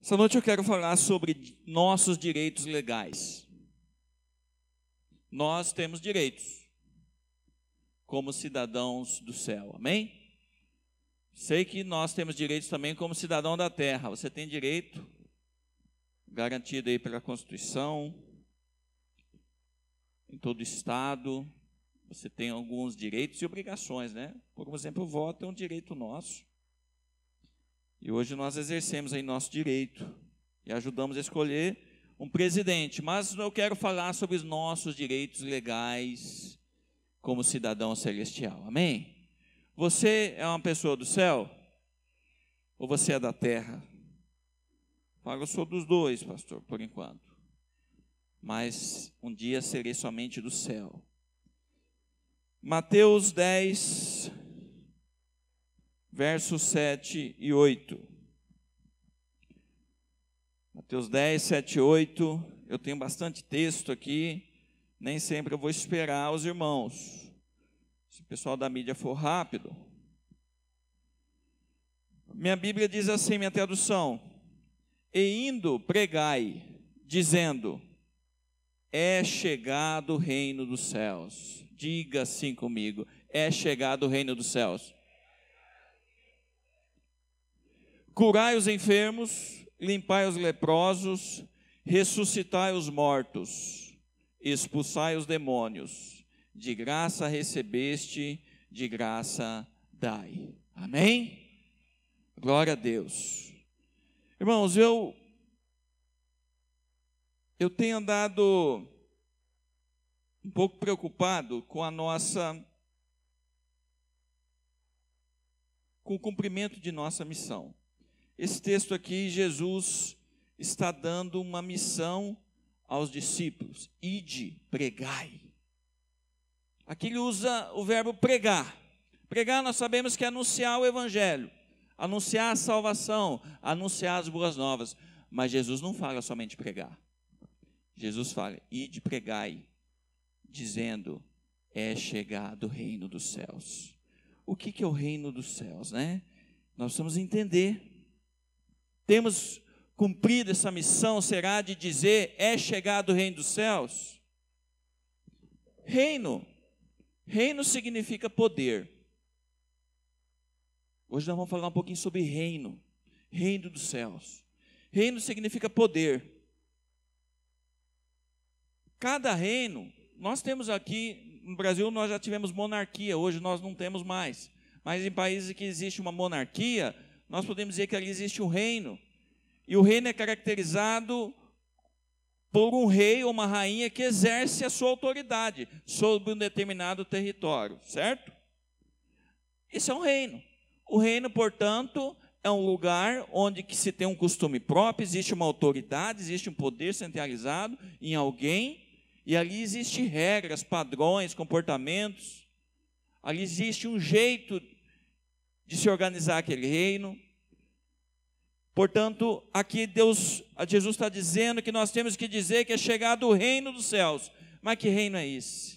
Essa noite eu quero falar sobre nossos direitos legais. Nós temos direitos como cidadãos do céu, amém? Sei que nós temos direitos também como cidadão da terra. Você tem direito garantido aí pela Constituição, em todo o estado. Você tem alguns direitos e obrigações, né? Por exemplo, o voto é um direito nosso. E hoje nós exercemos aí nosso direito e ajudamos a escolher um presidente. Mas eu quero falar sobre os nossos direitos legais como cidadão celestial. Amém? Você é uma pessoa do céu? Ou você é da terra? Eu sou dos dois, pastor, por enquanto. Mas um dia serei somente do céu. Mateus 10, versos 7 e 8. Mateus 10, 7 e 8. Eu tenho bastante texto aqui. Nem sempre eu vou esperar os irmãos. Se o pessoal da mídia for rápido. Minha Bíblia diz assim, minha tradução. E indo, pregai, dizendo, é chegado o reino dos céus. Diga assim comigo, é chegado o reino dos céus. Curai os enfermos, limpai os leprosos, ressuscitai os mortos, expulsai os demônios. De graça recebeste, de graça dai. Amém? Glória a Deus. Irmãos, eu tenho andado um pouco preocupado com com o cumprimento de nossa missão. Esse texto aqui, Jesus está dando uma missão aos discípulos. Ide, pregai. Aqui ele usa o verbo pregar. Pregar nós sabemos que é anunciar o evangelho, anunciar a salvação, anunciar as boas novas. Mas Jesus não fala somente pregar. Jesus fala, ide, pregai, dizendo, é chegado o reino dos céus. O que é o reino dos céus, né? Nós precisamos entender. Temos cumprido essa missão, será de dizer, é chegado o reino dos céus? Reino significa poder. Hoje nós vamos falar um pouquinho sobre reino dos céus. Reino significa poder. Cada reino, nós temos aqui, no Brasil nós já tivemos monarquia, hoje nós não temos mais. Mas em países que existe uma monarquia, nós podemos dizer que ali existe um reino. E o reino é caracterizado por um rei ou uma rainha que exerce a sua autoridade sobre um determinado território, certo? Isso é um reino. O reino, portanto, é um lugar onde que se tem um costume próprio, existe uma autoridade, existe um poder centralizado em alguém, e ali existem regras, padrões, comportamentos. Ali existe um jeito de se organizar aquele reino. Portanto, aqui Jesus está dizendo que nós temos que dizer que é chegado o reino dos céus. Mas que reino é esse?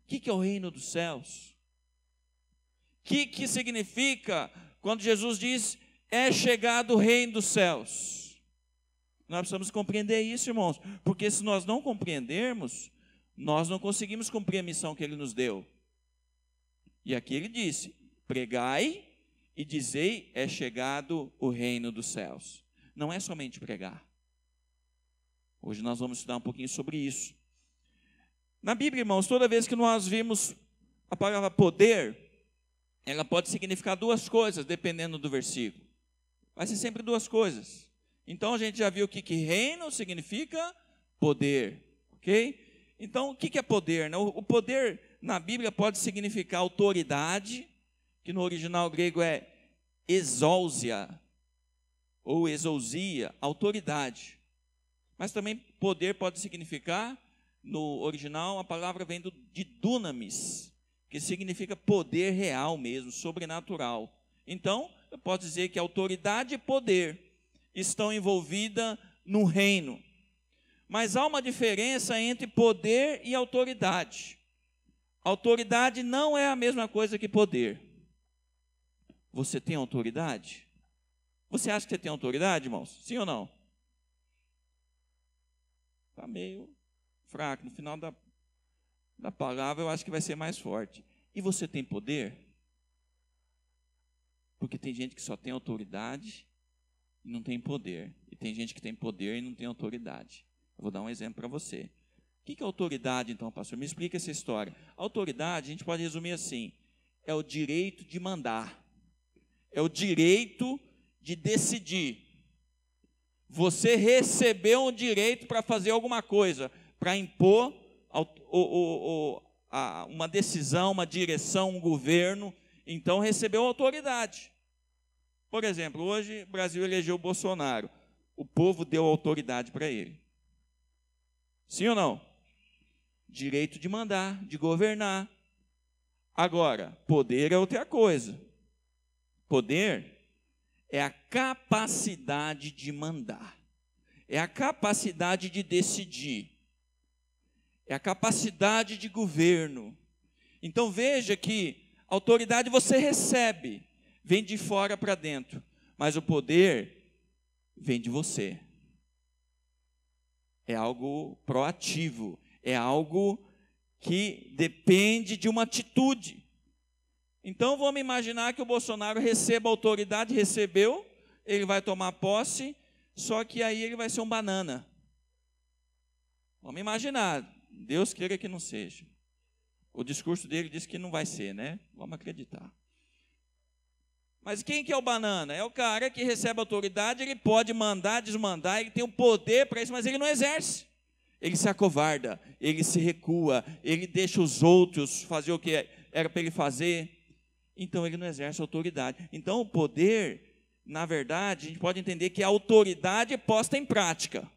O que é o reino dos céus? O que significa quando Jesus diz, é chegado o reino dos céus? Nós precisamos compreender isso, irmãos, porque se nós não compreendermos, nós não conseguimos cumprir a missão que Ele nos deu. E aqui Ele disse, pregai e dizei, é chegado o reino dos céus. Não é somente pregar. Hoje nós vamos estudar um pouquinho sobre isso. Na Bíblia, irmãos, toda vez que nós vimos a palavra poder, ela pode significar duas coisas, dependendo do versículo. Vai ser sempre duas coisas. Então, a gente já viu que reino significa poder, ok? Então, o que é poder, né? O poder na Bíblia pode significar autoridade, que no original grego é exousia, ou exousia, autoridade. Mas também poder pode significar, no original, a palavra vem de dunamis, que significa poder real mesmo, sobrenatural. Então, eu posso dizer que autoridade e poder estão envolvidas no reino. Mas há uma diferença entre poder e autoridade. Autoridade não é a mesma coisa que poder. Você tem autoridade? Você acha que você tem autoridade, irmãos? Sim ou não? Está meio fraco. No final da palavra, eu acho que vai ser mais forte. E você tem poder? Porque tem gente que só tem autoridade e não tem poder. E tem gente que tem poder e não tem autoridade. Eu vou dar um exemplo para você. O que é autoridade, então, pastor? Me explica essa história. Autoridade, a gente pode resumir assim: é o direito de mandar. É o direito de decidir. Você recebeu um direito para fazer alguma coisa, para impor uma decisão, uma direção, um governo, então recebeu autoridade. Por exemplo, hoje o Brasil elegeu o Bolsonaro, o povo deu autoridade para ele. Sim ou não? Direito de mandar, de governar. Agora, poder é outra coisa. Poder é a capacidade de mandar, é a capacidade de decidir, é a capacidade de governo. Então veja que a autoridade você recebe, vem de fora para dentro, mas o poder vem de você. É algo proativo, é algo que depende de uma atitude. Então vamos imaginar que o Bolsonaro receba autoridade, recebeu, ele vai tomar posse, só que aí ele vai ser um banana. Vamos imaginar, Deus queira que não seja. O discurso dele diz que não vai ser, né? Vamos acreditar. Mas quem que é o banana? É o cara que recebe autoridade, ele pode mandar, desmandar, ele tem o poder para isso, mas ele não exerce. Ele se acovarda, ele se recua, ele deixa os outros fazer o que era para ele fazer. Então ele não exerce autoridade. Então o poder, na verdade, a gente pode entender que é a autoridade posta em prática.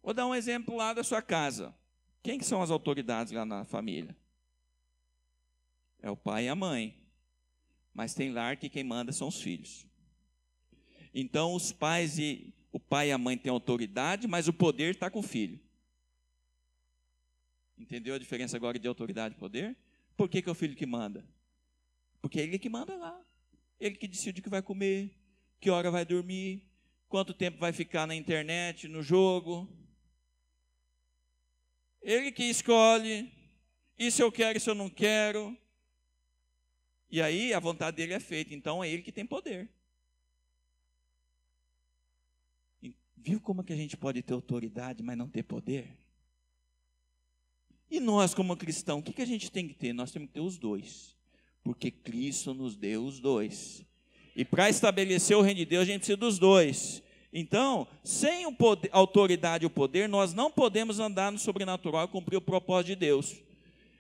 Vou dar um exemplo lá da sua casa. Quem que são as autoridades lá na família? É o pai e a mãe. Mas tem lar que quem manda são os filhos. Então o pai e a mãe têm autoridade, mas o poder está com o filho. Entendeu a diferença agora de autoridade e poder? Por que é o filho que manda? Porque é ele que manda lá. Ele que decide o que vai comer, que hora vai dormir, quanto tempo vai ficar na internet, no jogo. Ele que escolhe, isso eu quero, isso eu não quero. E aí a vontade dele é feita, então é ele que tem poder. Viu como que a gente pode ter autoridade, mas não ter poder? E nós, como cristãos, o que a gente tem que ter? Nós temos que ter os dois, porque Cristo nos deu os dois. E para estabelecer o reino de Deus, a gente precisa dos dois. Então, sem o poder, a autoridade e o poder, nós não podemos andar no sobrenatural e cumprir o propósito de Deus.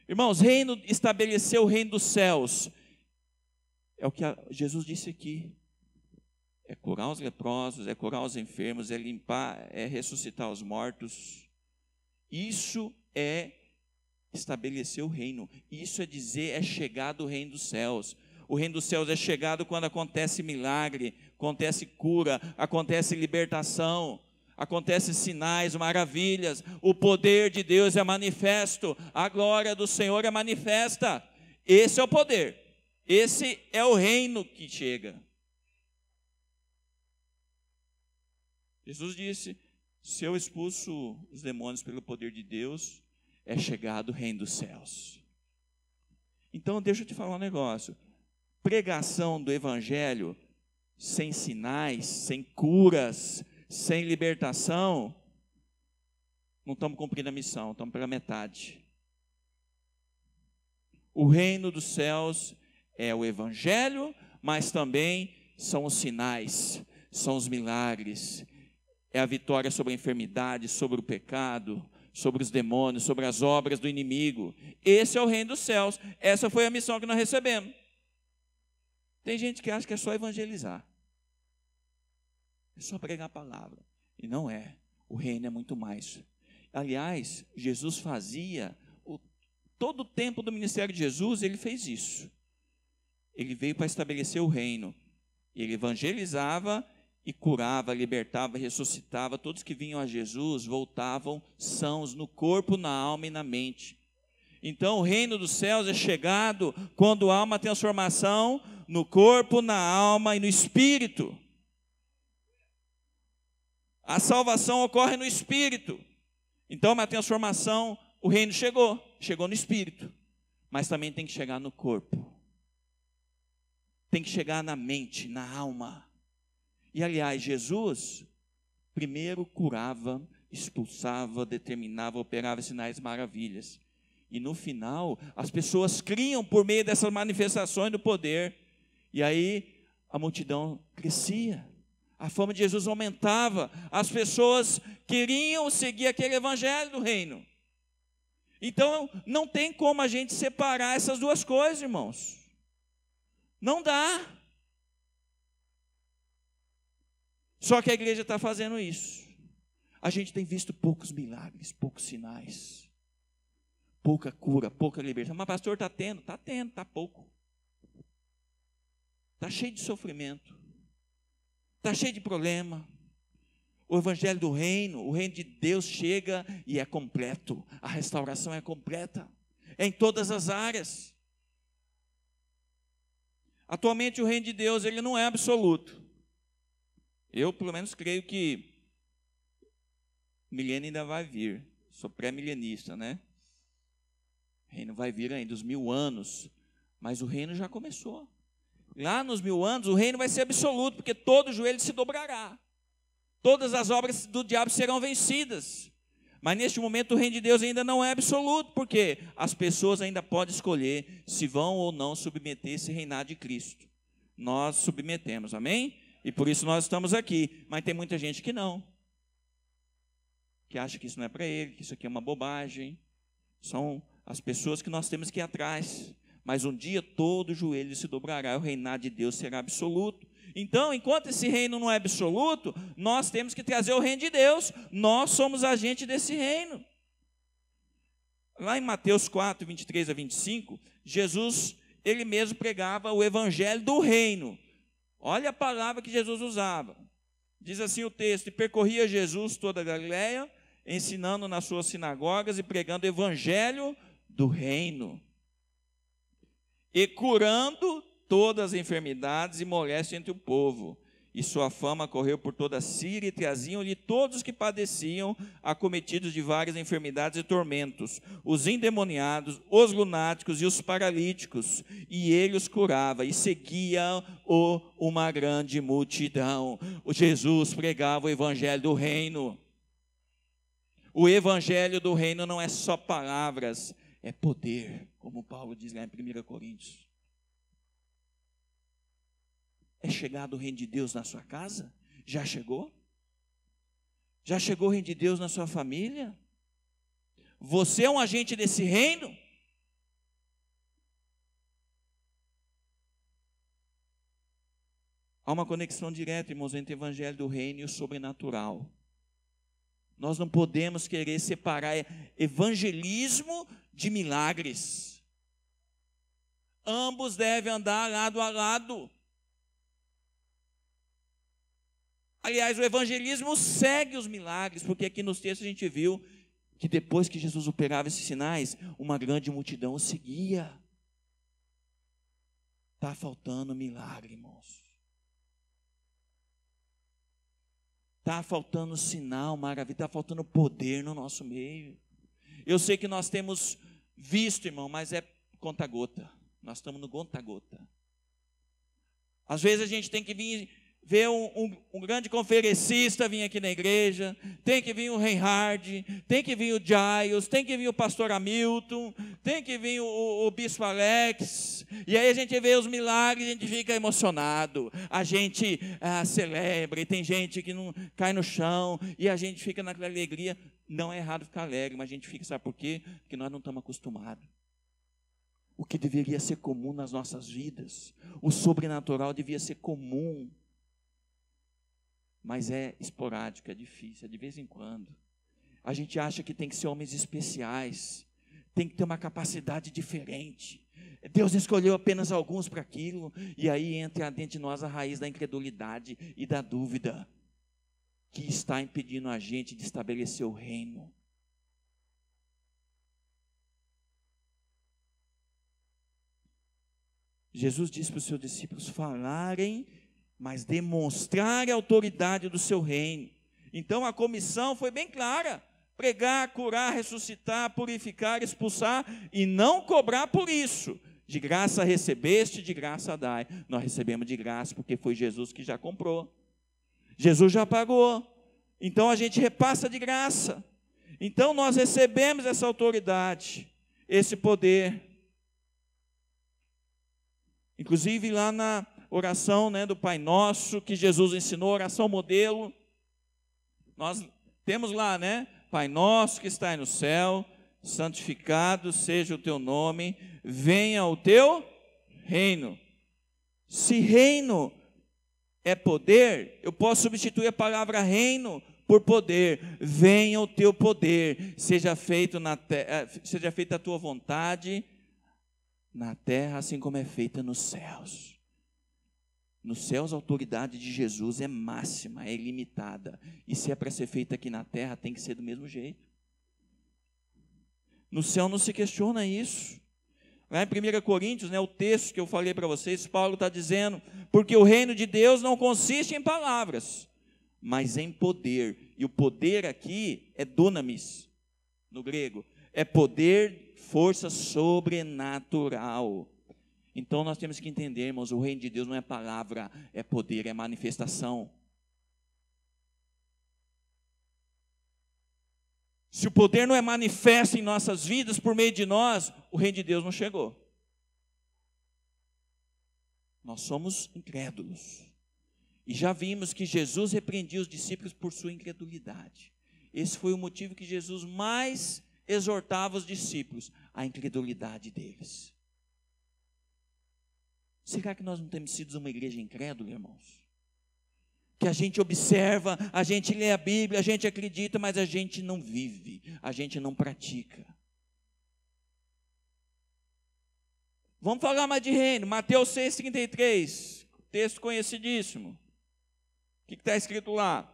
Irmãos, estabelecer o reino dos céus, é o que Jesus disse aqui. É curar os leprosos, é curar os enfermos, é limpar, é ressuscitar os mortos. Isso é estabelecer o reino. Isso é dizer, é chegado o reino dos céus. O reino dos céus é chegado quando acontece milagre, acontece cura, acontece libertação, acontece sinais, maravilhas. O poder de Deus é manifesto, a glória do Senhor é manifesta. Esse é o poder. Esse é o reino que chega. Jesus disse: se eu expulso os demônios pelo poder de Deus, é chegado o reino dos céus. Então deixa eu te falar um negócio. Pregação do evangelho sem sinais, sem curas, sem libertação, não estamos cumprindo a missão, estamos pela metade. O reino dos céus é o evangelho, mas também são os sinais, são os milagres, é a vitória sobre a enfermidade, sobre o pecado, sobre os demônios, sobre as obras do inimigo. Esse é o reino dos céus. Essa foi a missão que nós recebemos. Tem gente que acha que é só evangelizar, é só pregar a palavra, e não é. O reino é muito mais. Aliás, Jesus fazia, todo o tempo do ministério de Jesus, ele fez isso. Ele veio para estabelecer o reino. Ele evangelizava e curava, libertava, ressuscitava. Todos que vinham a Jesus voltavam sãos no corpo, na alma e na mente. Então o reino dos céus é chegado quando há uma transformação no corpo, na alma e no espírito. A salvação ocorre no espírito. Então, uma transformação, o reino chegou no espírito, mas também tem que chegar no corpo. Tem que chegar na mente, na alma. E, aliás, Jesus primeiro curava, expulsava, determinava, operava sinais e maravilhas. E no final, as pessoas criam por meio dessas manifestações do poder. E aí, a multidão crescia. A fama de Jesus aumentava. As pessoas queriam seguir aquele evangelho do reino. Então, não tem como a gente separar essas duas coisas, irmãos. Não dá. Só que a igreja está fazendo isso. A gente tem visto poucos milagres, poucos sinais, pouca cura, pouca libertação. Mas pastor, está tendo, está pouco. Está cheio de sofrimento, está cheio de problema. O evangelho do reino, o reino de Deus chega e é completo. A restauração é completa, é em todas as áreas. Atualmente o reino de Deus ele não é absoluto. Eu pelo menos creio que o milênio ainda vai vir. Sou pré-milenista, né? O reino vai vir ainda, os 1000 anos. Mas o reino já começou. Lá nos 1000 anos, o reino vai ser absoluto, porque todo joelho se dobrará. Todas as obras do diabo serão vencidas. Mas neste momento o reino de Deus ainda não é absoluto, porque as pessoas ainda podem escolher se vão ou não submeter esse reinado de Cristo. Nós submetemos, amém? E por isso nós estamos aqui. Mas tem muita gente que não. Que acha que isso não é para ele, que isso aqui é uma bobagem. São as pessoas que nós temos que ir atrás. Mas um dia todo joelho se dobrará e o reinado de Deus será absoluto. Então, enquanto esse reino não é absoluto, nós temos que trazer o reino de Deus. Nós somos agente desse reino. Lá em Mateus 4, 23 a 25, Jesus, ele mesmo pregava o evangelho do reino. Olha a palavra que Jesus usava. Diz assim o texto: e percorria Jesus toda a Galileia, ensinando nas suas sinagogas e pregando o evangelho do reino. E curando todas as enfermidades e moléstias entre o povo. E sua fama correu por toda a Síria, e traziam-lhe todos os que padeciam, acometidos de várias enfermidades e tormentos, os endemoniados, os lunáticos e os paralíticos, e ele os curava, e seguia-o uma grande multidão. O Jesus pregava o evangelho do reino. O evangelho do reino não é só palavras, é poder, como Paulo diz lá em 1 Coríntios. É chegado o reino de Deus na sua casa? Já chegou? Já chegou o reino de Deus na sua família? Você é um agente desse reino? Há uma conexão direta, irmãos, entre o evangelho do reino e o sobrenatural. Nós não podemos querer separar evangelismo de milagres. Ambos devem andar lado a lado. Aliás, o evangelismo segue os milagres, porque aqui nos textos a gente viu que depois que Jesus operava esses sinais, uma grande multidão o seguia. Está faltando milagre, irmãos. Está faltando sinal, maravilha, está faltando poder no nosso meio. Eu sei que nós temos visto, irmão, mas é conta-gota. Nós estamos no conta-gota. Às vezes a gente tem que vir ver um grande conferencista vir aqui na igreja, tem que vir o Reinhard, tem que vir o Giles, tem que vir o pastor Hamilton, tem que vir o bispo Alex, e aí a gente vê os milagres e a gente fica emocionado, a gente celebra, e tem gente que não cai no chão, e a gente fica naquela alegria. Não é errado ficar alegre, mas a gente fica, sabe por quê? Porque nós não estamos acostumados. O que deveria ser comum nas nossas vidas, o sobrenatural devia ser comum, mas é esporádico, é difícil, é de vez em quando. A gente acha que tem que ser homens especiais, tem que ter uma capacidade diferente. Deus escolheu apenas alguns para aquilo, e aí entra dentro de nós a raiz da incredulidade e da dúvida, que está impedindo a gente de estabelecer o reino. Jesus disse para os seus discípulos falarem, mas demonstrarem a autoridade do seu reino. Então a comissão foi bem clara: pregar, curar, ressuscitar, purificar, expulsar e não cobrar por isso. De graça recebeste, de graça dai. Nós recebemos de graça porque foi Jesus que já comprou. Jesus já pagou. Então a gente repassa de graça. Então nós recebemos essa autoridade, esse poder. Inclusive lá na oração, né, do Pai Nosso, que Jesus ensinou, oração modelo, nós temos lá, né? Pai Nosso que está no céu, santificado seja o teu nome, venha o teu reino. Se reino é poder, eu posso substituir a palavra reino por poder. Venha o teu poder, seja feita a tua vontade na terra, assim como é feita nos céus. Nos céus a autoridade de Jesus é máxima, é ilimitada. E se é para ser feita aqui na terra, tem que ser do mesmo jeito. No céu não se questiona isso. Lá em 1 Coríntios, né, o texto que eu falei para vocês, Paulo está dizendo: porque o reino de Deus não consiste em palavras, mas em poder. E o poder aqui é dunamis, no grego. É poder, força sobrenatural. Então nós temos que entender, irmãos, o reino de Deus não é palavra, é poder, é manifestação. Se o poder não é manifesto em nossas vidas por meio de nós, o reino de Deus não chegou. Nós somos incrédulos. E já vimos que Jesus repreendia os discípulos por sua incredulidade. Esse foi o motivo que Jesus mais exortava os discípulos, a incredulidade deles. Será que nós não temos sido uma igreja incrédula, irmãos? Que a gente observa, a gente lê a Bíblia, a gente acredita, mas a gente não vive, a gente não pratica. Vamos falar mais de reino. Mateus 6,33, texto conhecidíssimo. O que está escrito lá?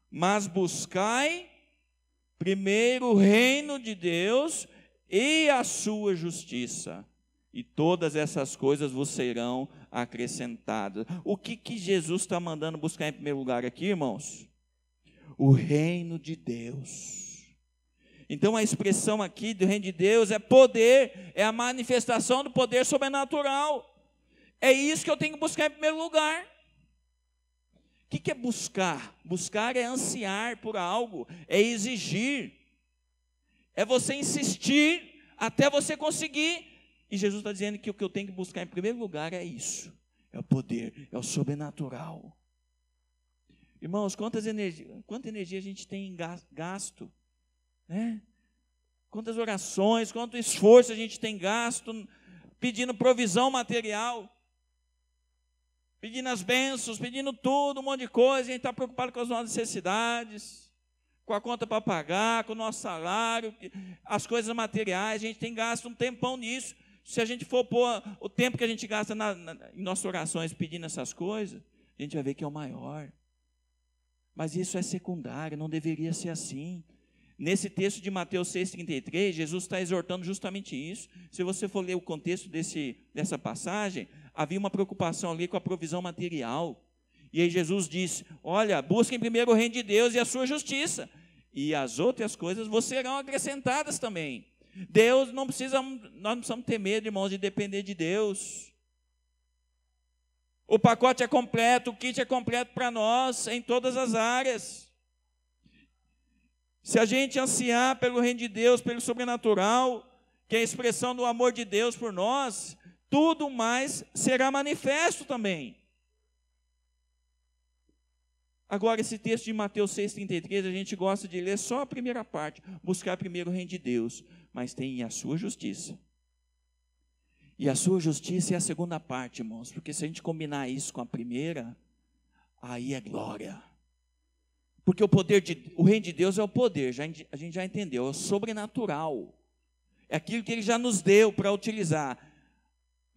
Mas buscai primeiro o reino de Deus e a sua justiça, e todas essas coisas vos serão acrescentadas. O que Jesus está mandando buscar em primeiro lugar aqui, irmãos? O reino de Deus. Então a expressão aqui do reino de Deus é poder, é a manifestação do poder sobrenatural. É isso que eu tenho que buscar em primeiro lugar. O que é buscar? Buscar é ansiar por algo, é exigir, é você insistir até você conseguir. E Jesus está dizendo que o que eu tenho que buscar em primeiro lugar é isso, é o poder, é o sobrenatural. Irmãos, quanta energia a gente tem gasto, né? Quantas orações, quanto esforço a gente tem gasto pedindo provisão material, pedindo as bênçãos, pedindo tudo, um monte de coisa. A gente está preocupado com as nossas necessidades, com a conta para pagar, com o nosso salário, as coisas materiais. A gente tem gasto um tempão nisso. Se a gente for pôr o tempo que a gente gasta em nossas orações pedindo essas coisas, a gente vai ver que é o maior. Mas isso é secundário, não deveria ser assim. Nesse texto de Mateus 6,33, Jesus está exortando justamente isso. Se você for ler o contexto dessa passagem, havia uma preocupação ali com a provisão material. E aí Jesus disse: olha, busquem primeiro o reino de Deus e a sua justiça, e as outras coisas vos serão acrescentadas também. Deus nós não precisamos ter medo, irmãos, de depender de Deus. O pacote é completo, o kit é completo para nós, em todas as áreas. Se a gente ansiar pelo reino de Deus, pelo sobrenatural, que é a expressão do amor de Deus por nós, tudo mais será manifesto também. Agora, esse texto de Mateus 6,33, a gente gosta de ler só a primeira parte, buscar primeiro o reino de Deus, mas tem a sua justiça. E a sua justiça é a segunda parte, irmãos, porque se a gente combinar isso com a primeira, aí é glória. Porque o reino de Deus é o poder, a gente já entendeu, é o sobrenatural. É aquilo que Ele já nos deu para utilizar.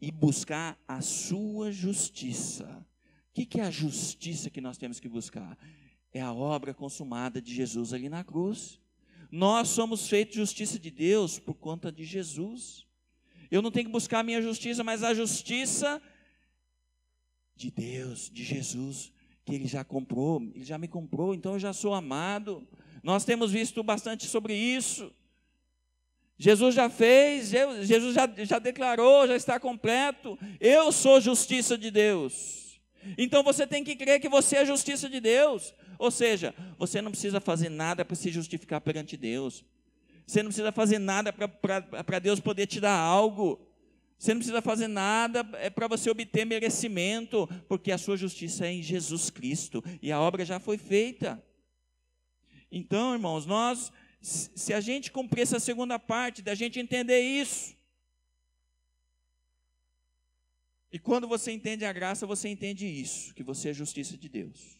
E buscar a sua justiça. O que é a justiça que nós temos que buscar? É a obra consumada de Jesus ali na cruz. Nós somos feitos justiça de Deus por conta de Jesus. Eu não tenho que buscar a minha justiça, mas a justiça de Deus, de Jesus, que Ele já comprou, Ele já me comprou, então eu já sou amado. Nós temos visto bastante sobre isso. Jesus já fez, Jesus já declarou, já está completo. Eu sou justiça de Deus. Então você tem que crer que você é justiça de Deus. Ou seja, você não precisa fazer nada para se justificar perante Deus. Você não precisa fazer nada para Deus poder te dar algo. Você não precisa fazer nada para você obter merecimento, porque a sua justiça é em Jesus Cristo e a obra já foi feita. Então, irmãos, se a gente cumprir essa segunda parte, da gente entender isso, e quando você entende a graça, você entende isso, que você é justiça de Deus,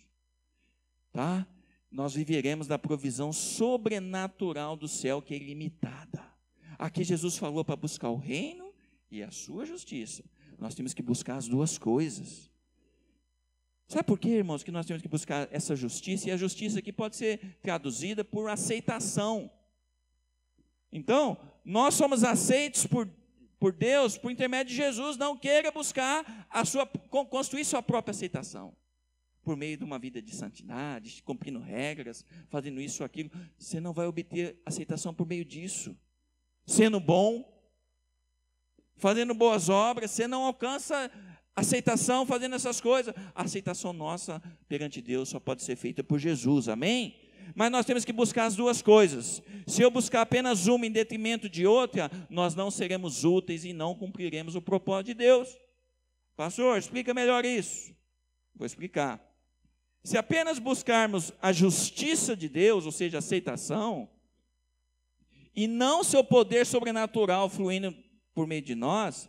tá? Nós viveremos da provisão sobrenatural do céu, que é ilimitada. Aqui Jesus falou para buscar o reino e a sua justiça. Nós temos que buscar as duas coisas. Sabe por quê, irmãos, que nós temos que buscar essa justiça? E a justiça aqui pode ser traduzida por aceitação. Então, nós somos aceitos por Deus, por intermédio de Jesus. Não queira buscar construir sua própria aceitação. Por meio de uma vida de santidade, cumprindo regras, fazendo isso ou aquilo. Você não vai obter aceitação por meio disso. Sendo bom, fazendo boas obras, você não alcança aceitação fazendo essas coisas. A aceitação nossa perante Deus só pode ser feita por Jesus, amém? Mas nós temos que buscar as duas coisas. Se eu buscar apenas uma em detrimento de outra, nós não seremos úteis e não cumpriremos o propósito de Deus. Pastor, explica melhor isso. Vou explicar. Se apenas buscarmos a justiça de Deus, ou seja, a aceitação, e não seu poder sobrenatural fluindo por meio de nós,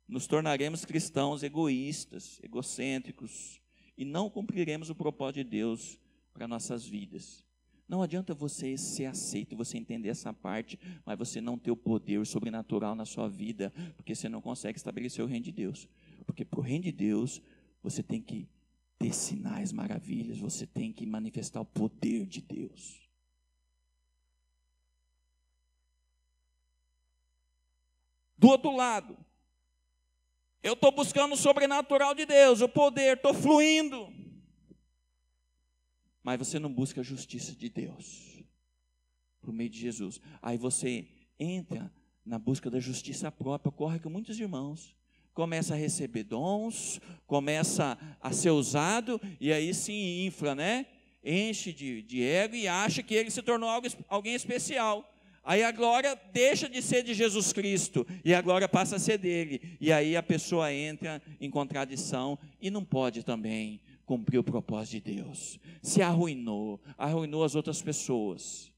nos tornaremos cristãos egoístas, egocêntricos, e não cumpriremos o propósito de Deus para nossas vidas. Não adianta você ser aceito, você entender essa parte, mas você não ter o poder sobrenatural na sua vida, porque você não consegue estabelecer o reino de Deus. Porque para o reino de Deus, você tem que ter sinais, maravilhas, você tem que manifestar o poder de Deus. Do outro lado, eu estou buscando o sobrenatural de Deus, o poder, estou fluindo. Mas você não busca a justiça de Deus, por meio de Jesus. Aí você entra na busca da justiça própria, ocorre com muitos irmãos. Começa a receber dons, começa a ser usado, e aí se infla, né? Enche de ego e acha que ele se tornou alguém especial. Aí a glória deixa de ser de Jesus Cristo e a glória passa a ser dele. E aí a pessoa entra em contradição e não pode também cumprir o propósito de Deus. Se arruinou as outras pessoas.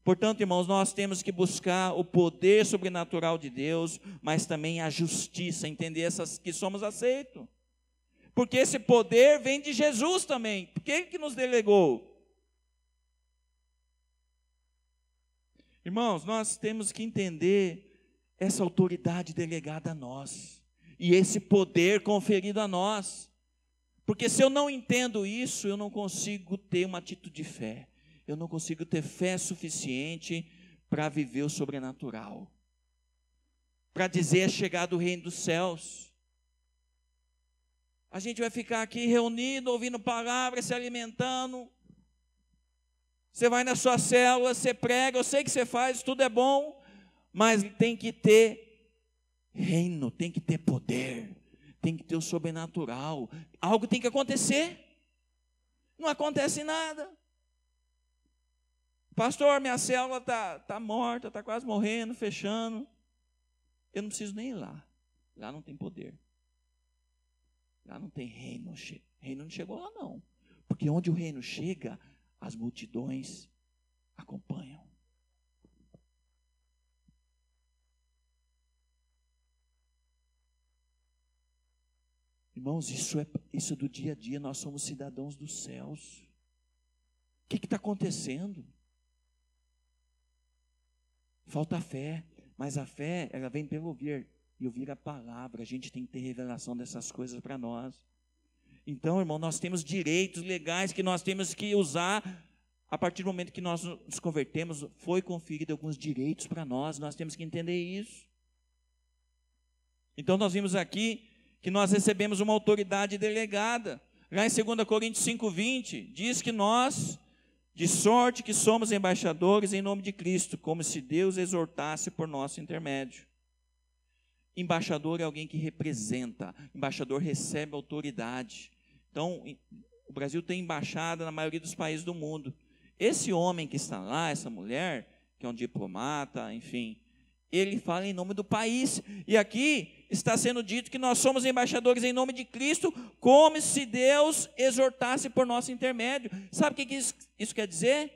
Portanto, irmãos, nós temos que buscar o poder sobrenatural de Deus, mas também a justiça, entender que somos aceitos. Porque esse poder vem de Jesus também, porque Ele que nos delegou. Irmãos, nós temos que entender essa autoridade delegada a nós, e esse poder conferido a nós, porque se eu não entendo isso, eu não consigo ter uma atitude de fé, eu não consigo ter fé suficiente para viver o sobrenatural, para dizer é chegado o reino dos céus. A gente vai ficar aqui reunido, ouvindo palavras, se alimentando. Você vai na sua célula, você prega, eu sei que você faz, tudo é bom, mas tem que ter reino, tem que ter poder, tem que ter o sobrenatural. Algo tem que acontecer. Não acontece nada. Pastor, minha célula está morta, está quase morrendo, fechando. Eu não preciso nem ir lá. Lá não tem poder. Lá não tem reino. O reino não chegou lá não. Porque onde o reino chega, as multidões acompanham. Irmãos, isso é do dia a dia, nós somos cidadãos dos céus. O que está acontecendo? Falta fé, mas a fé, ela vem pelo ouvir, e ouvir a palavra. A gente tem que ter revelação dessas coisas para nós. Então, irmão, nós temos direitos legais que nós temos que usar. A partir do momento que nós nos convertemos, foi conferido alguns direitos para nós temos que entender isso. Então nós vimos aqui que nós recebemos uma autoridade delegada. Lá em 2 Coríntios 5:20, diz que nós, de sorte que somos embaixadores em nome de Cristo, como se Deus exortasse por nosso intermédio. Embaixador é alguém que representa, embaixador recebe autoridade. Então, o Brasil tem embaixada na maioria dos países do mundo. Esse homem que está lá, essa mulher, que é um diplomata, enfim, ele fala em nome do país. E aqui está sendo dito que nós somos embaixadores em nome de Cristo, como se Deus exortasse por nosso intermédio. Sabe o que isso quer dizer?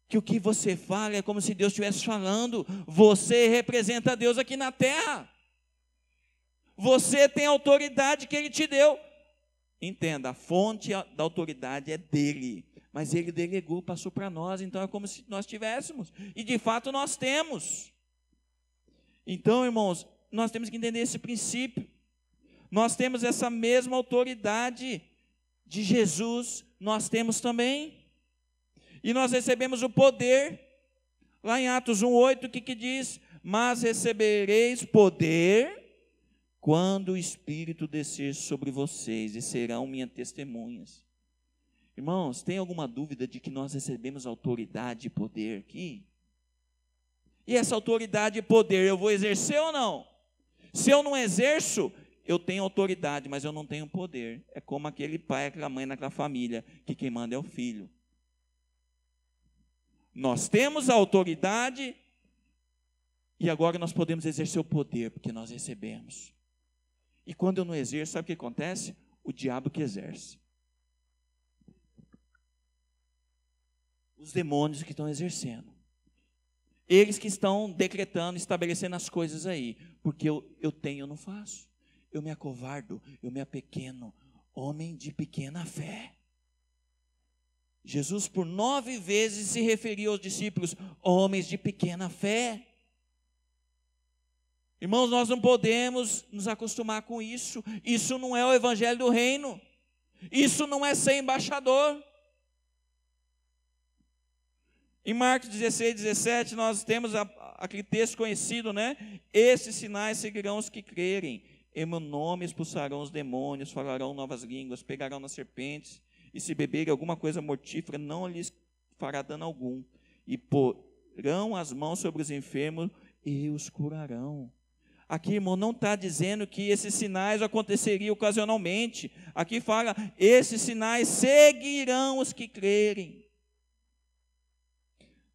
Que o que você fala é como se Deus estivesse falando. Você representa Deus aqui na terra. Você tem a autoridade que Ele te deu. Entenda, a fonte da autoridade é dele, mas Ele delegou, passou para nós, então é como se nós tivéssemos, e de fato nós temos. Então, irmãos, nós temos que entender esse princípio. Nós temos essa mesma autoridade de Jesus, nós temos também. E nós recebemos o poder. Lá em Atos 1:8, o que diz? Mas recebereis poder quando o Espírito descer sobre vocês, e serão minhas testemunhas. Irmãos, tem alguma dúvida de que nós recebemos autoridade e poder aqui? E essa autoridade e poder eu vou exercer ou não? Se eu não exerço, eu tenho autoridade, mas eu não tenho poder. É como aquele pai, aquela mãe naquela família, que quem manda é o filho. Nós temos a autoridade e agora nós podemos exercer o poder, porque nós recebemos. E quando eu não exerço, sabe o que acontece? O diabo que exerce. Os demônios que estão exercendo. Eles que estão decretando, estabelecendo as coisas aí. Porque eu tenho, eu não faço. Eu me acovardo, eu me apequeno. Homem de pequena fé. Jesus por 9 vezes se referiu aos discípulos, homens de pequena fé. Irmãos, nós não podemos nos acostumar com isso. Isso não é o evangelho do reino. Isso não é ser embaixador. Em Marcos 16:17, nós temos aquele texto conhecido, né? Esses sinais seguirão os que crerem. Em meu nome expulsarão os demônios, falarão novas línguas, pegarão nas serpentes, e se beberem alguma coisa mortífera, não lhes fará dano algum. E porão as mãos sobre os enfermos e os curarão. Aqui, irmão, não está dizendo que esses sinais aconteceriam ocasionalmente. Aqui fala, esses sinais seguirão os que crerem.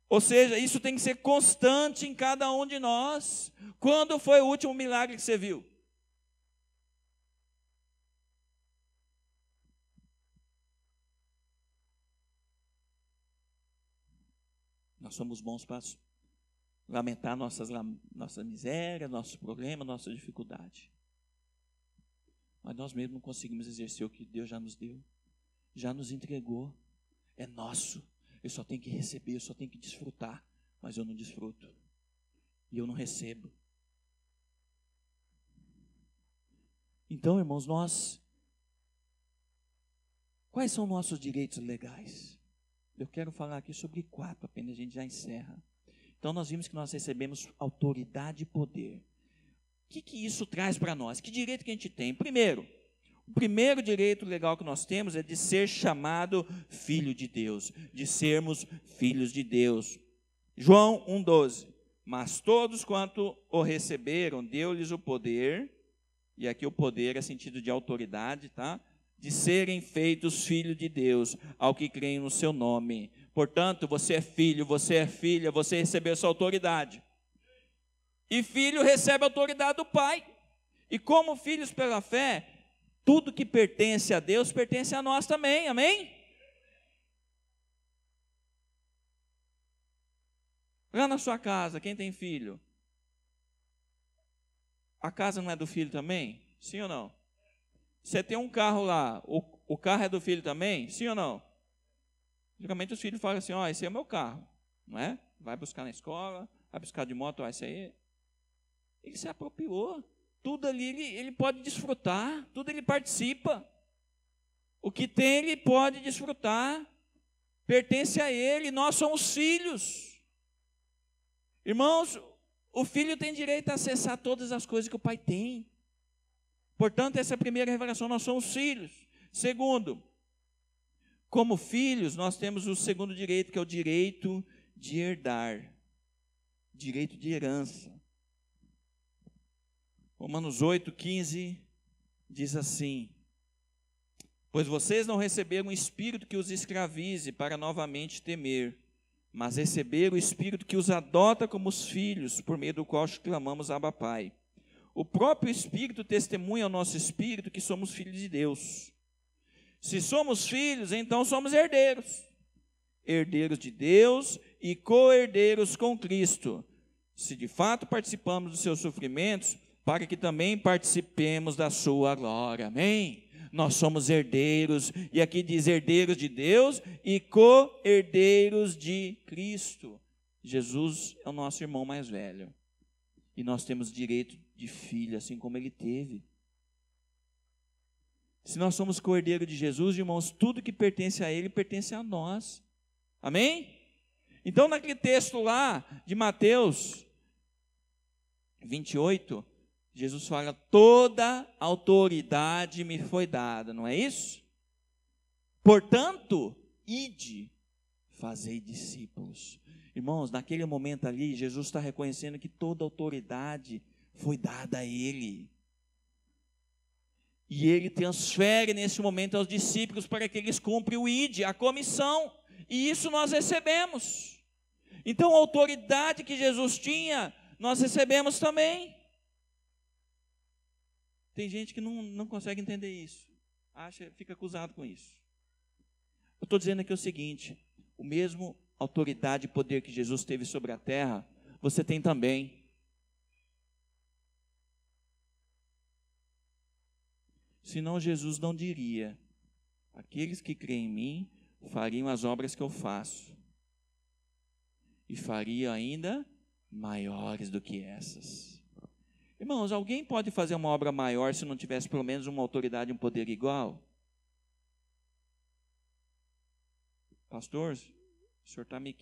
Ou seja, isso tem que ser constante em cada um de nós. Quando foi o último milagre que você viu? Nós somos bons para lamentar nossa miséria, nossos problemas, nossa dificuldade. Mas nós mesmos não conseguimos exercer o que Deus já nos deu, já nos entregou, é nosso. Eu só tenho que receber, eu só tenho que desfrutar, mas eu não desfruto, e eu não recebo. Então, irmãos, quais são nossos direitos legais? Eu quero falar aqui sobre 4, apenas a gente já encerra. Então, nós vimos que nós recebemos autoridade e poder. O que isso traz para nós? Que direito que a gente tem? Primeiro, o primeiro direito legal que nós temos é de ser chamado filho de Deus, de sermos filhos de Deus. João 1,12. Mas todos quanto o receberam, deu-lhes o poder, e aqui o poder é sentido de autoridade, tá? De serem feitos filhos de Deus, ao que creem no seu nome. Portanto, você é filho, você é filha, você recebeu essa autoridade. E filho recebe a autoridade do pai. E como filhos pela fé, tudo que pertence a Deus, pertence a nós também, amém? Lá na sua casa, quem tem filho? A casa não é do filho também? Sim ou não? Você tem um carro lá, o carro é do filho também? Sim ou não? Geralmente os filhos falam assim, esse é o meu carro, não é? Vai buscar na escola, vai buscar de moto, esse aí. Ele se apropriou. Tudo ali ele pode desfrutar, tudo ele participa. O que tem ele pode desfrutar, pertence a ele, nós somos filhos. Irmãos, O filho tem direito a acessar todas as coisas que o pai tem. Portanto, essa é a primeira revelação, nós somos filhos. Segundo, como filhos, nós temos o segundo direito, que é o direito de herdar. Direito de herança. Romanos 8,15 diz assim: pois vocês não receberam um espírito que os escravize para novamente temer, mas receberam o espírito que os adota como os filhos, por meio do qual clamamos Abba Pai. O próprio Espírito testemunha ao nosso espírito que somos filhos de Deus. Se somos filhos, então somos herdeiros. Herdeiros de Deus e co-herdeiros com Cristo. Se de fato participamos dos seus sofrimentos, para que também participemos da sua glória. Amém? Nós somos herdeiros, e aqui diz herdeiros de Deus e co-herdeiros de Cristo. Jesus é o nosso irmão mais velho. E nós temos direito de filho, assim como ele teve. Se nós somos co-herdeiros de Jesus, irmãos, tudo que pertence a ele, pertence a nós. Amém? Então, naquele texto lá, de Mateus 28, Jesus fala, toda autoridade me foi dada, não é isso? Portanto, ide, fazei discípulos. Irmãos, naquele momento ali, Jesus está reconhecendo que toda autoridade foi dada a ele. E ele transfere nesse momento aos discípulos para que eles cumprem o ide, a comissão. E isso nós recebemos. Então a autoridade que Jesus tinha, nós recebemos também. Tem gente que não consegue entender isso. Fica acusado com isso. Eu estou dizendo aqui o seguinte, o mesmo autoridade e poder que Jesus teve sobre a terra, você tem também. Senão Jesus não diria, aqueles que creem em mim fariam as obras que eu faço, e fariam ainda maiores do que essas. Irmãos, alguém pode fazer uma obra maior se não tivesse pelo menos uma autoridade e um poder igual? Pastor, o senhor está me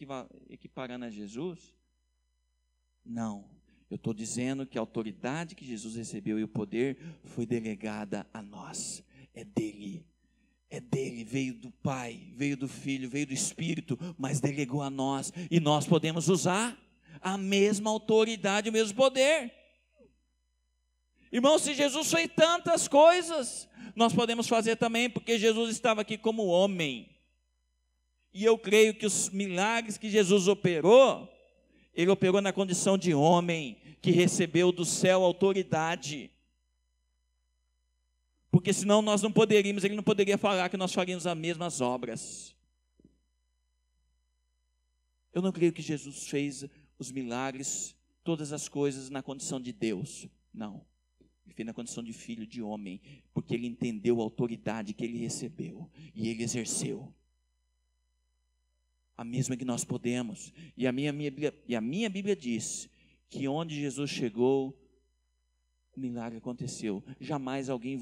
equiparando a Jesus? Não. Eu estou dizendo que a autoridade que Jesus recebeu e o poder foi delegada a nós. É dele. É dele, veio do Pai, veio do Filho, veio do Espírito, mas delegou a nós. E nós podemos usar a mesma autoridade, o mesmo poder. Irmãos, se Jesus fez tantas coisas, nós podemos fazer também, porque Jesus estava aqui como homem. E eu creio que os milagres que Jesus operou, ele operou na condição de homem, que recebeu do céu autoridade. Porque senão nós não poderíamos, ele não poderia falar que nós faríamos as mesmas obras. Eu não creio que Jesus fez os milagres, todas as coisas na condição de Deus. Não. Ele fez na condição de filho, de homem, porque ele entendeu a autoridade que ele recebeu e ele exerceu. A mesma que nós podemos. E a minha Bíblia diz que onde Jesus chegou, o milagre aconteceu. Jamais alguém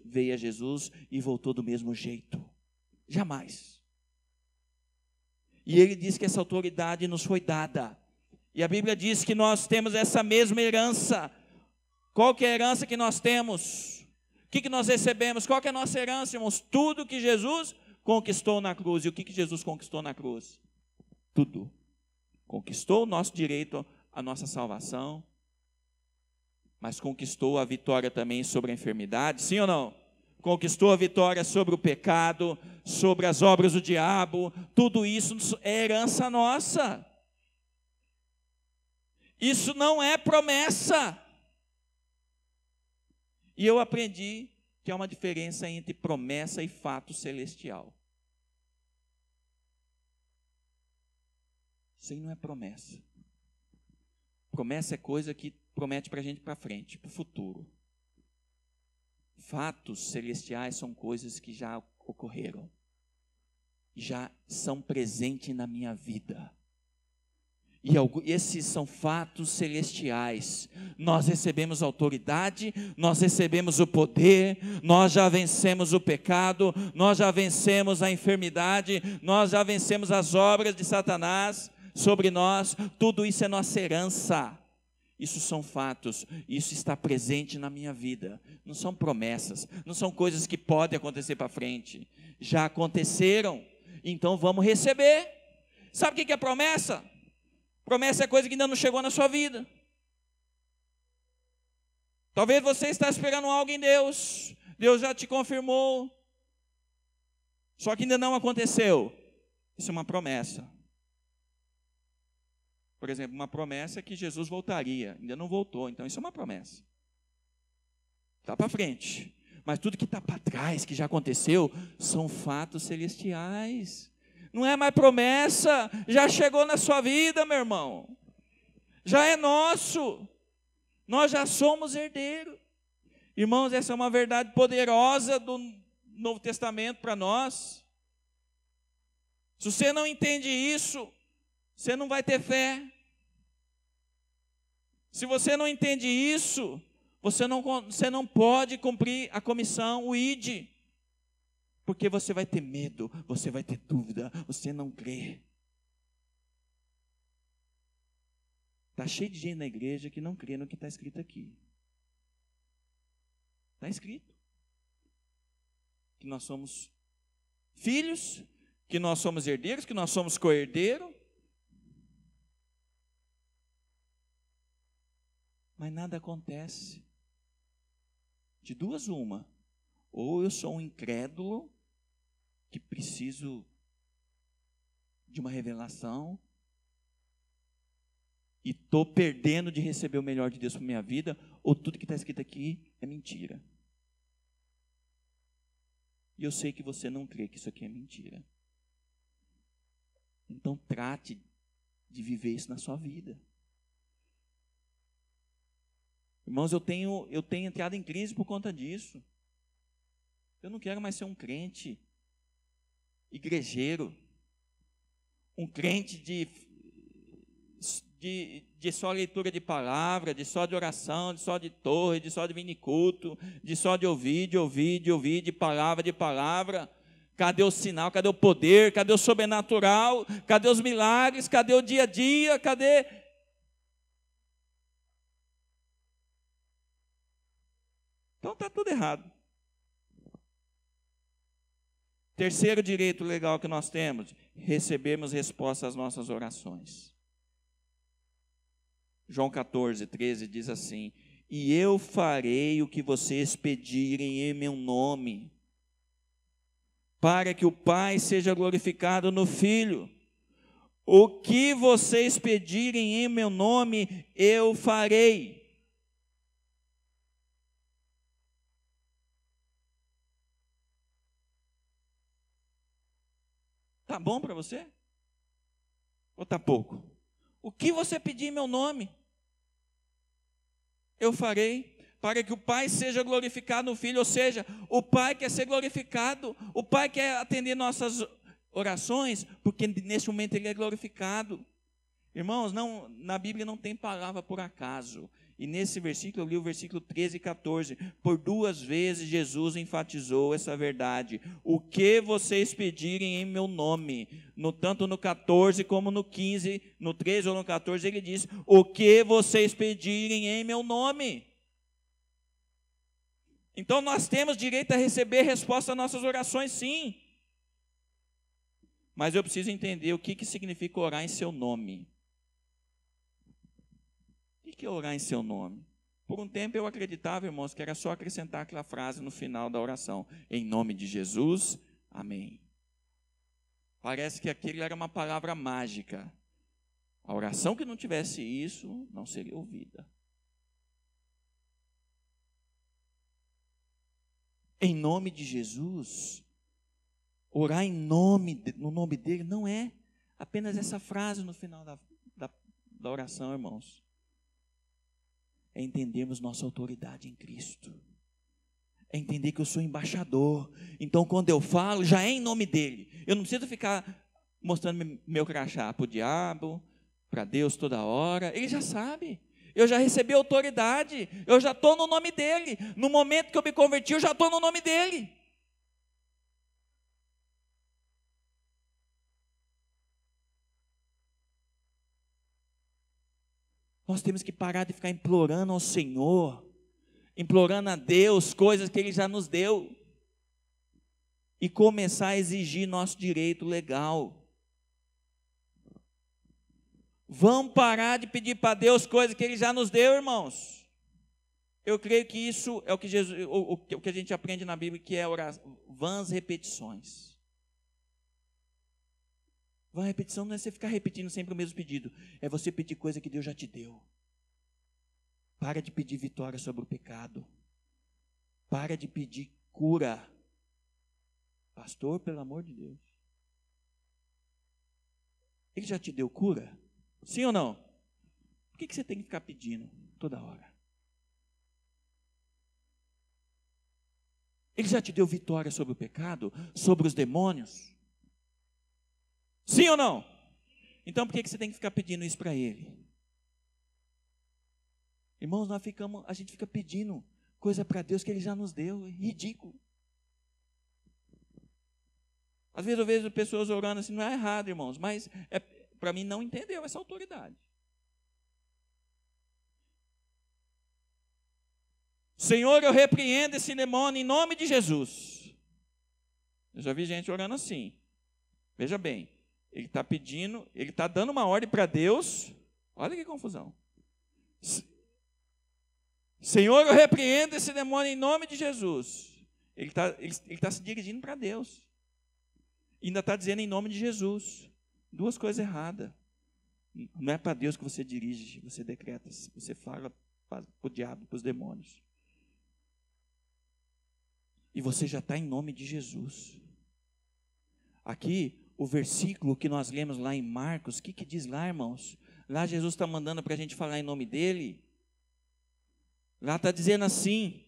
veio a Jesus e voltou do mesmo jeito. Jamais. E ele diz que essa autoridade nos foi dada. E a Bíblia diz que nós temos essa mesma herança. Qual que é a herança que nós temos? O que nós recebemos? Qual que é a nossa herança, irmãos? Tudo que Jesus conquistou na cruz. E o que Jesus conquistou na cruz? Tudo. Conquistou o nosso direito, a nossa salvação, mas conquistou a vitória também sobre a enfermidade, sim ou não? Conquistou a vitória sobre o pecado, sobre as obras do diabo. Tudo isso é herança nossa. Isso não é promessa. E eu aprendi que há uma diferença entre promessa e fato celestial. Isso aí não é promessa. Promessa é coisa que promete para a gente para frente, para o futuro. Fatos celestiais são coisas que já ocorreram, já são presentes na minha vida. E esses são fatos celestiais. Nós recebemos autoridade, nós recebemos o poder, nós já vencemos o pecado, nós já vencemos a enfermidade, nós já vencemos as obras de Satanás sobre nós. Tudo isso é nossa herança. Isso são fatos, isso está presente na minha vida. Não são promessas, não são coisas que podem acontecer para frente. Já aconteceram, então vamos receber. Sabe o que é promessa? Promessa é coisa que ainda não chegou na sua vida. Talvez você está esperando algo em Deus. Deus já te confirmou. Só que ainda não aconteceu. Isso é uma promessa. Por exemplo, uma promessa é que Jesus voltaria. Ainda não voltou, então isso é uma promessa. Está para frente. Mas tudo que está para trás, que já aconteceu, são fatos celestiais. Não é mais promessa, já chegou na sua vida, meu irmão. Já é nosso. Nós já somos herdeiros. Irmãos, essa é uma verdade poderosa do Novo Testamento para nós. Se você não entende isso, você não vai ter fé. Se você não entende isso, você não pode cumprir a comissão, o ID. Porque você vai ter medo, você vai ter dúvida, você não crê. Está cheio de gente na igreja que não crê no que está escrito aqui. Está escrito que nós somos filhos, que nós somos herdeiros, que nós somos co-herdeiros. Mas nada acontece. De duas uma. Ou eu sou um incrédulo, que preciso de uma revelação, e estou perdendo de receber o melhor de Deus para a minha vida, ou tudo que está escrito aqui é mentira. E eu sei que você não crê que isso aqui é mentira. Então trate de viver isso na sua vida. Irmãos, eu tenho entrado em crise por conta disso. Eu não quero mais ser um crente igrejeiro, um crente de só leitura de palavra, de só de oração, de só de torre, de só de miniculto, de só de ouvir, de palavra. Cadê o sinal? Cadê o poder? Cadê o sobrenatural? Cadê os milagres? Cadê o dia a dia? Cadê? Então está tudo errado. Terceiro direito legal que nós temos, recebemos resposta às nossas orações. João 14, 13 diz assim: e eu farei o que vocês pedirem em meu nome, para que o Pai seja glorificado no Filho. O que vocês pedirem em meu nome, eu farei. Tá bom para você? Ou tá pouco? O que você pedir em meu nome, eu farei, para que o Pai seja glorificado no Filho. Ou seja, o Pai quer ser glorificado, o Pai quer atender nossas orações, porque nesse momento Ele é glorificado. Irmãos, na Bíblia não tem palavra por acaso. E nesse versículo, eu li o versículo 13 e 14. Por duas vezes Jesus enfatizou essa verdade. O que vocês pedirem em meu nome, tanto no 14 como no 15, no 13 ou no 14, ele diz: o que vocês pedirem em meu nome. Então nós temos direito a receber resposta às nossas orações, sim. Mas eu preciso entender o que significa orar em seu nome. O que é orar em seu nome? Por um tempo eu acreditava, irmãos, que era só acrescentar aquela frase no final da oração: em nome de Jesus, amém. Parece que aquilo era uma palavra mágica. A oração que não tivesse isso, não seria ouvida. Em nome de Jesus, orar no nome dele não é apenas essa frase no final da oração, irmãos. É entendermos nossa autoridade em Cristo. É entender que eu sou embaixador. Então, quando eu falo, já é em nome dele. Eu não preciso ficar mostrando meu crachá para o diabo, para Deus toda hora. Ele já sabe. Eu já recebi autoridade. Eu já estou no nome dele. No momento que eu me converti, eu já estou no nome dele. Nós temos que parar de ficar implorando ao Senhor, implorando a Deus coisas que Ele já nos deu, e começar a exigir nosso direito legal. Vamos parar de pedir para Deus coisas que Ele já nos deu, irmãos. Eu creio que isso é o que, o que a gente aprende na Bíblia, que é vãs repetições. Vã repetição não é você ficar repetindo sempre o mesmo pedido, é você pedir coisa que Deus já te deu. Para de pedir vitória sobre o pecado. Para de pedir cura. Pastor, pelo amor de Deus. Ele já te deu cura? Sim ou não? Por que você tem que ficar pedindo toda hora? Ele já te deu vitória sobre o pecado? Sobre os demônios? Sim ou não? Então por que você tem que ficar pedindo isso para Ele? Irmãos, a gente fica pedindo coisa para Deus que Ele já nos deu. É ridículo. Às vezes eu vejo pessoas orando assim, não é errado, irmãos, mas para mim não entendeu essa autoridade. Senhor, eu repreendo esse demônio em nome de Jesus. Eu já vi gente orando assim. Veja bem, ele está pedindo, ele está dando uma ordem para Deus. Olha que confusão. Senhor, eu repreendo esse demônio em nome de Jesus. Ele está se dirigindo para Deus. E ainda está dizendo em nome de Jesus. Duas coisas erradas. Não é para Deus que você dirige, você decreta, você fala para o diabo, para os demônios. E você já está em nome de Jesus. Aqui, o versículo que nós lemos lá em Marcos, o que diz lá, irmãos? Lá Jesus está mandando para a gente falar em nome dele. Lá está dizendo assim: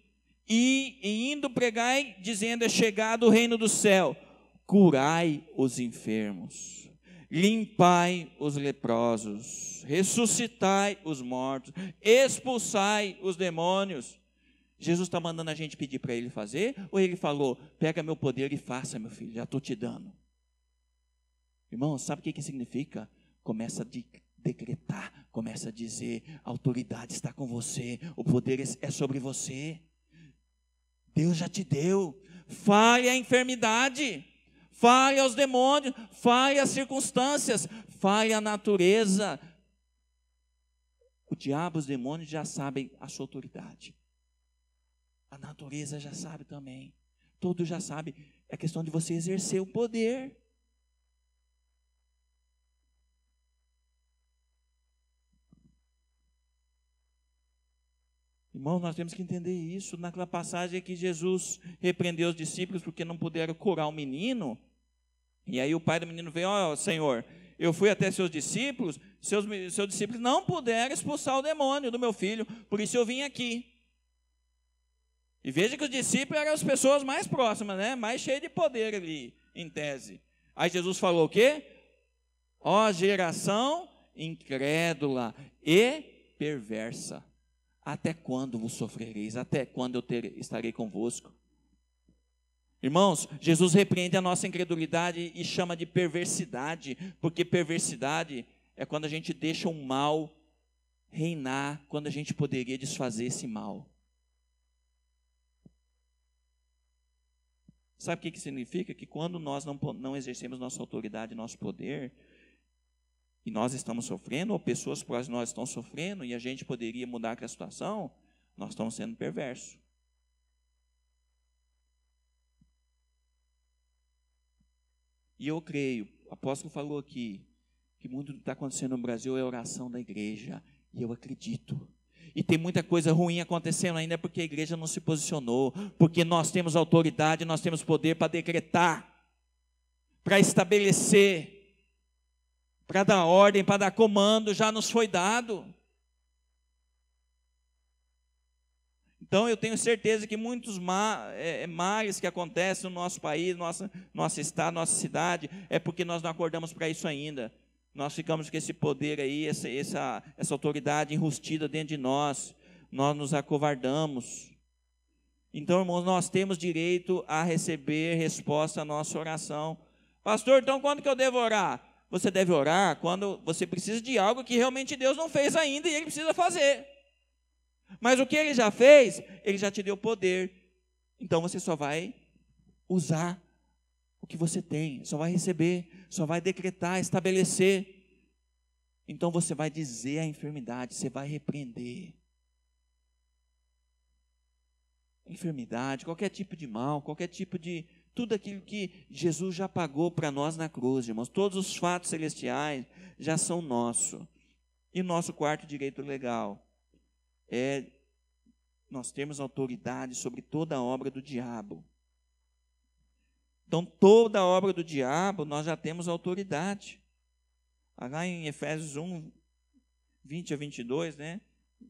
e indo pregai, dizendo, é chegado o reino do céu. Curai os enfermos, limpai os leprosos, ressuscitai os mortos, expulsai os demônios. Jesus está mandando a gente pedir para Ele fazer? Ou Ele falou, pega meu poder e faça, meu filho, já estou te dando. Irmão, sabe o que significa? Começa a decretar, começa a dizer, a autoridade está com você, o poder é sobre você. Deus já te deu. Fale a enfermidade, fale aos demônios, fale às circunstâncias, fale à natureza. O diabo, os demônios já sabem a sua autoridade. A natureza já sabe também. Todos já sabem. É questão de você exercer o poder. Irmãos, nós temos que entender isso. Naquela passagem que Jesus repreendeu os discípulos porque não puderam curar o menino. E aí o pai do menino veio, ó, Senhor, eu fui até seus discípulos, seus discípulos não puderam expulsar o demônio do meu filho, por isso eu vim aqui. E veja que os discípulos eram as pessoas mais próximas, né? Mais cheias de poder ali, em tese. Aí Jesus falou o quê? Ó geração incrédula e perversa. Até quando vos sofrereis? Até quando eu estarei convosco? Irmãos, Jesus repreende a nossa incredulidade e chama de perversidade, porque perversidade é quando a gente deixa um mal reinar, quando a gente poderia desfazer esse mal. Sabe o que significa? Que quando nós não exercemos nossa autoridade, nosso poder, e nós estamos sofrendo, ou pessoas próximas nós estão sofrendo, e a gente poderia mudar aquela situação, nós estamos sendo perversos. E eu creio, o apóstolo falou aqui, que muito que está acontecendo no Brasil é a oração da igreja, e eu acredito. E tem muita coisa ruim acontecendo ainda porque a igreja não se posicionou, porque nós temos autoridade, nós temos poder para decretar, para estabelecer, para dar ordem, para dar comando, já nos foi dado. Então eu tenho certeza que muitos males que acontecem no nosso país, nosso estado, nossa cidade, é porque nós não acordamos para isso ainda. Nós ficamos com esse poder aí, essa autoridade enrustida dentro de nós nos acovardamos. Então, irmãos, nós temos direito a receber resposta à nossa oração. Pastor, então quando que eu devo orar? Você deve orar quando você precisa de algo que realmente Deus não fez ainda e Ele precisa fazer. Mas o que Ele já fez, Ele já te deu poder. Então você só vai usar o que você tem, só vai receber, só vai decretar, estabelecer. Então você vai dizer a enfermidade, você vai repreender. Enfermidade, qualquer tipo de mal, qualquer tipo de... tudo aquilo que Jesus já pagou para nós na cruz, irmãos. Todos os fatos celestiais já são nossos. E o nosso quarto direito legal é nós temos autoridade sobre toda a obra do diabo. Então, toda a obra do diabo, nós já temos autoridade. Lá em Efésios 1, 20 a 22, né?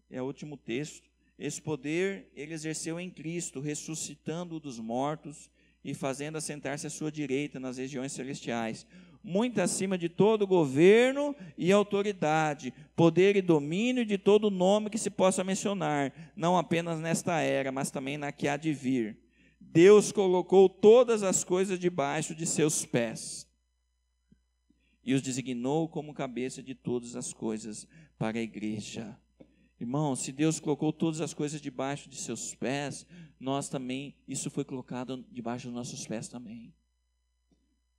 É o último texto. Esse poder ele exerceu em Cristo, ressuscitando-o dos mortos e fazendo assentar-se à sua direita nas regiões celestiais, muito acima de todo governo e autoridade, poder e domínio de todo nome que se possa mencionar, não apenas nesta era, mas também na que há de vir. Deus colocou todas as coisas debaixo de seus pés e os designou como cabeça de todas as coisas para a igreja. Irmão, se Deus colocou todas as coisas debaixo de seus pés, nós também, isso foi colocado debaixo dos nossos pés também.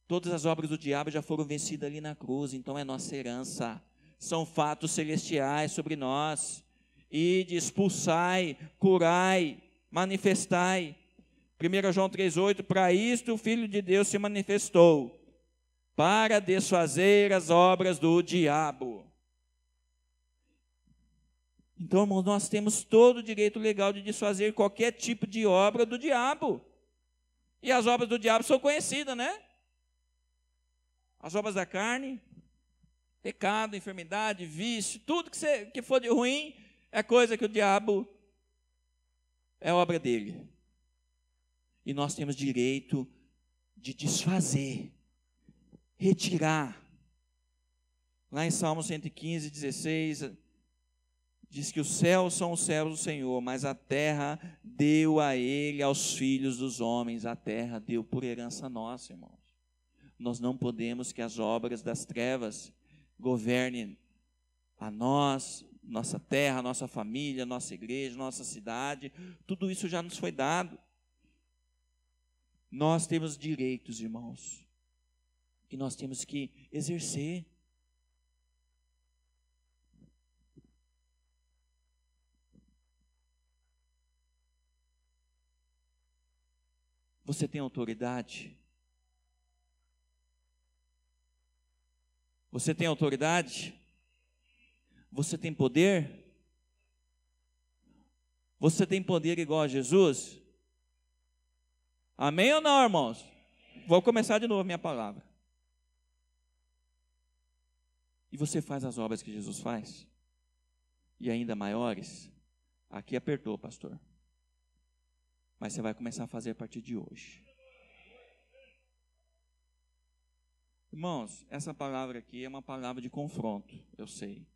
Todas as obras do diabo já foram vencidas ali na cruz, então é nossa herança. São fatos celestiais sobre nós. Ide, expulsai, curai, manifestai. 1 João 3,8, para isto o Filho de Deus se manifestou, para desfazer as obras do diabo. Então, irmãos, nós temos todo o direito legal de desfazer qualquer tipo de obra do diabo. E as obras do diabo são conhecidas, né? As obras da carne, pecado, enfermidade, vício, tudo que for de ruim, é coisa que o diabo é obra dele. E nós temos direito de desfazer, retirar. Lá em Salmo 115, 16, diz que os céus são os céus do Senhor, mas a terra deu a ele, aos filhos dos homens. A terra deu por herança nossa, irmãos. Nós não podemos que as obras das trevas governem a nós, nossa terra, nossa família, nossa igreja, nossa cidade. Tudo isso já nos foi dado. Nós temos direitos, irmãos, que nós temos que exercer. Você tem autoridade? Você tem autoridade? Você tem poder? Você tem poder igual a Jesus? Amém ou não, irmãos? Vou começar de novo a minha palavra. E você faz as obras que Jesus faz? E ainda maiores? Aqui apertou, pastor. Mas você vai começar a fazer a partir de hoje. Irmãos, essa palavra aqui é uma palavra de confronto, eu sei.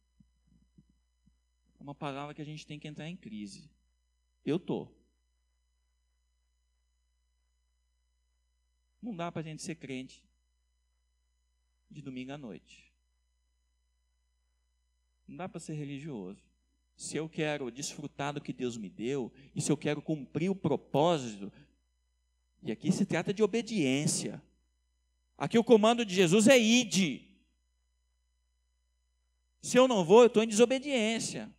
É uma palavra que a gente tem que entrar em crise. Eu estou. Não dá para a gente ser crente de domingo à noite. Não dá para ser religioso. Se eu quero desfrutar do que Deus me deu, e se eu quero cumprir o propósito, e aqui se trata de obediência. Aqui o comando de Jesus é ide. Se eu não vou, eu estou em desobediência.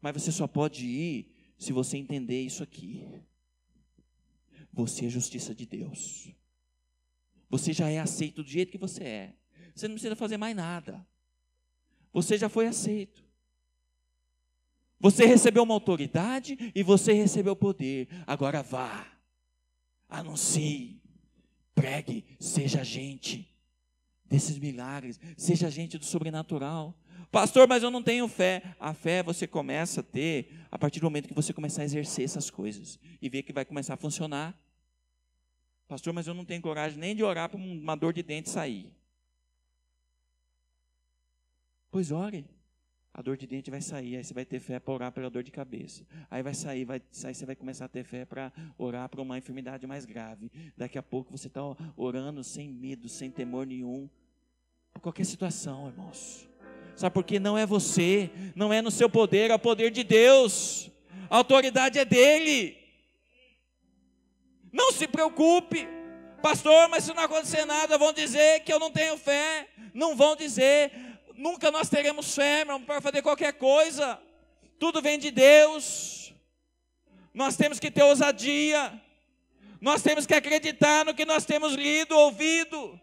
Mas você só pode ir se você entender isso aqui. Você é justiça de Deus. Você já é aceito do jeito que você é. Você não precisa fazer mais nada. Você já foi aceito. Você recebeu uma autoridade e você recebeu poder. Agora vá. Anuncie. Pregue. Seja agente desses milagres. Seja agente do sobrenatural. Pastor, mas eu não tenho fé. A fé você começa a ter a partir do momento que você começar a exercer essas coisas. E ver que vai começar a funcionar. Pastor, mas eu não tenho coragem nem de orar para uma dor de dente sair. Pois ore. A dor de dente vai sair, aí você vai ter fé para orar pela dor de cabeça. Aí vai sair, você vai começar a ter fé para orar para uma enfermidade mais grave. Daqui a pouco você está orando sem medo, sem temor nenhum, por qualquer situação, irmãos. Sabe por quê? Não é você, não é no seu poder, é o poder de Deus. A autoridade é dele. Não se preocupe. Pastor, mas se não acontecer nada, vão dizer que eu não tenho fé. Não vão dizer. Nunca nós teremos fé, irmão, para fazer qualquer coisa. Tudo vem de Deus. Nós temos que ter ousadia. Nós temos que acreditar no que nós temos lido, ouvido.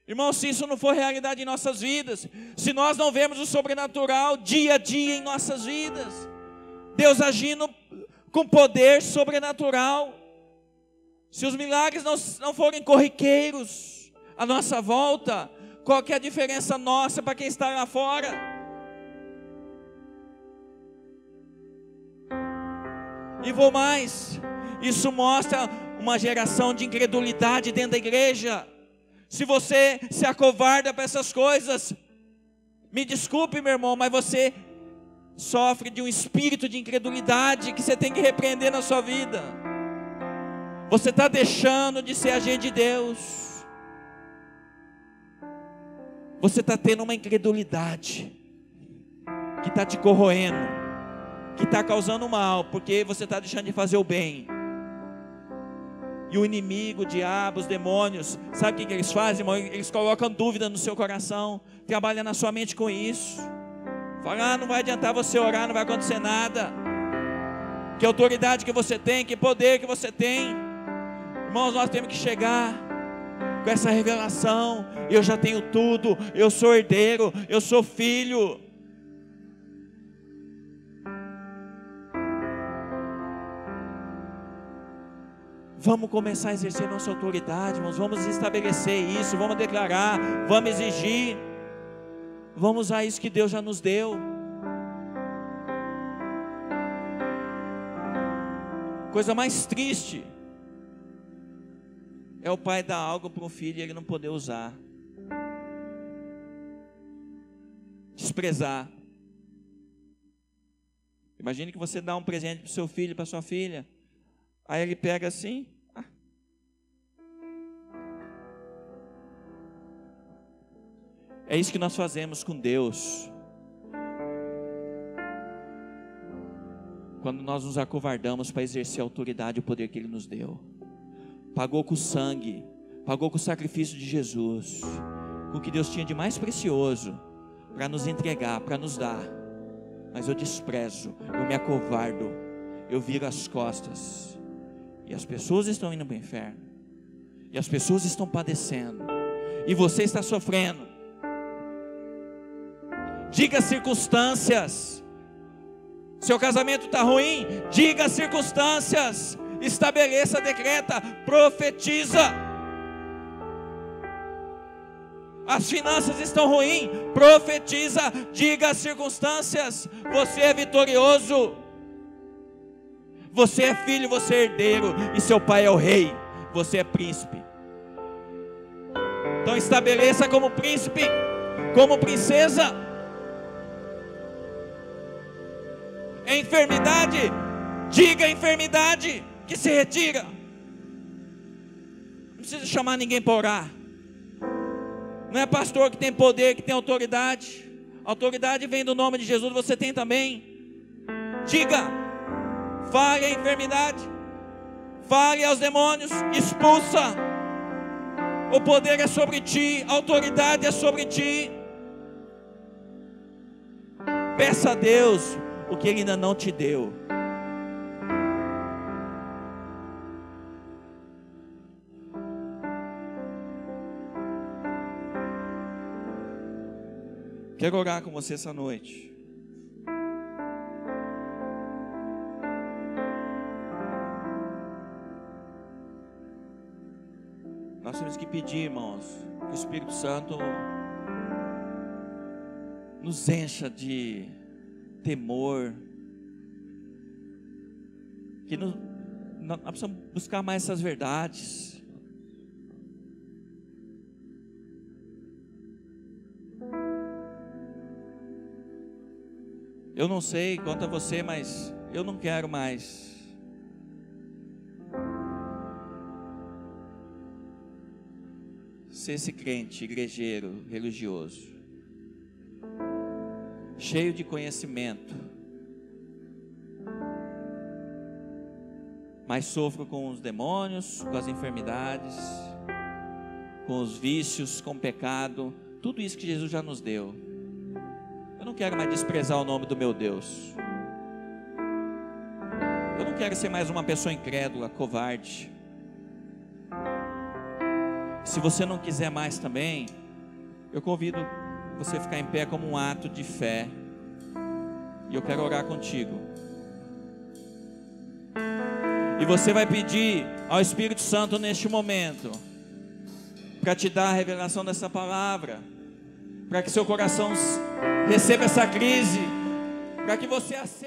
Irmão, se isso não for realidade em nossas vidas, se nós não vemos o sobrenatural dia a dia em nossas vidas, Deus agindo com poder sobrenatural, se os milagres não forem corriqueiros à nossa volta, qual que é a diferença nossa para quem está lá fora? E vou mais, isso mostra uma geração de incredulidade dentro da igreja. Se você se acovarda para essas coisas, me desculpe, meu irmão, mas você sofre de um espírito de incredulidade que você tem que repreender na sua vida. Você está deixando de ser agente de Deus. Você está tendo uma incredulidade que está te corroendo, que está causando mal, porque você está deixando de fazer o bem. E o inimigo, o diabo, os demônios, sabe o que eles fazem, irmão? Eles colocam dúvida no seu coração, trabalham na sua mente com isso. Fala, não vai adiantar você orar, não vai acontecer nada. Que autoridade que você tem, que poder que você tem. Irmãos, nós temos que chegar com essa revelação. Eu já tenho tudo, eu sou herdeiro, eu sou filho. Vamos começar a exercer nossa autoridade, irmãos. Vamos estabelecer isso, vamos declarar, vamos exigir. Vamos usar isso que Deus já nos deu. Coisa mais triste é o pai dar algo para um filho e ele não poder usar. Desprezar. Imagine que você dá um presente para o seu filho, para sua filha. Aí ele pega assim. É isso que nós fazemos com Deus. Quando nós nos acovardamos para exercer a autoridade e o poder que Ele nos deu. Pagou com o sangue, pagou com o sacrifício de Jesus, com o que Deus tinha de mais precioso para nos entregar, para nos dar. Mas eu desprezo, eu me acovardo, eu viro as costas. E as pessoas estão indo para o inferno. E as pessoas estão padecendo. E você está sofrendo. Diga as circunstâncias. Seu casamento está ruim, diga as circunstâncias. Estabeleça, decreta, profetiza. As finanças estão ruins, profetiza, diga as circunstâncias. Você é vitorioso. Você é filho, você é herdeiro, e seu pai é o rei, você é príncipe. Então estabeleça como príncipe, como princesa. É enfermidade, diga a enfermidade que se retira. Não precisa chamar ninguém para orar. Não é pastor que tem poder, que tem autoridade. A autoridade vem do nome de Jesus, você tem também. Diga, fale a enfermidade, fale aos demônios, expulsa. O poder é sobre ti, a autoridade é sobre ti. Peça a Deus o que Ele ainda não te deu. Quero orar com você essa noite. Nós temos que pedir, irmãos, que o Espírito Santo nos encha de temor, que nós precisamos buscar mais essas verdades. Eu não sei quanto a você, mas eu não quero mais ser esse crente, igrejeiro, religioso, cheio de conhecimento, mas sofro com os demônios, com as enfermidades, com os vícios, com o pecado, tudo isso que Jesus já nos deu. Eu não quero mais desprezar o nome do meu Deus. Eu não quero ser mais uma pessoa incrédula, covarde. Se você não quiser mais também, eu convido você a ficar em pé como um ato de fé. E eu quero orar contigo. E você vai pedir ao Espírito Santo neste momento, para te dar a revelação dessa palavra, para que seu coração receba essa crise, para que você aceite.